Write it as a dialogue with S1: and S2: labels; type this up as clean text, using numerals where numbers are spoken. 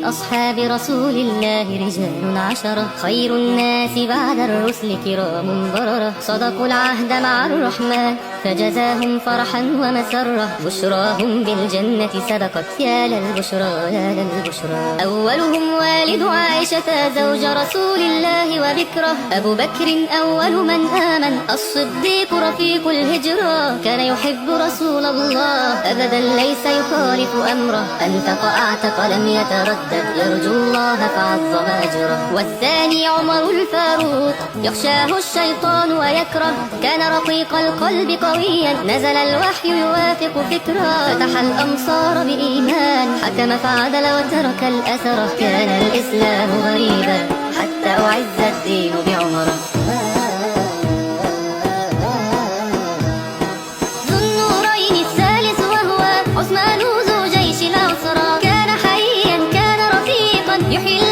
S1: أصحاب رسول الله رجال عشرة، خير الناس بعد الرسل كرام بررة، صدقوا العهد مع الرحمن فجزاهم فرحا ومسرة، بشراهم بالجنة سبقت يا للبشرى يا للبشرى. أولهم والد عائشة زوج رسول الله وذكره، أبو بكر أول من آمن الصديق رفيق الهجرة، كان يحب رسول الله أبدا ليس يخالف أمره، أنفق أعتق لم يتردد يرجو الله فعظم أجره. والثاني عمر الفاروق يخشاه الشيطان ويكره، كان رقيق القلب قويا نزل الوحي يوافق فكره، فتح الأمصار بإيمان حكم فعدل وترك الأثر، كان الإسلام غريبا حتى أعز الدين بعمره. ذو النورين الثالث وهو عثمان ذو جيش العسرى، كان حيا كان رفيقا يحيي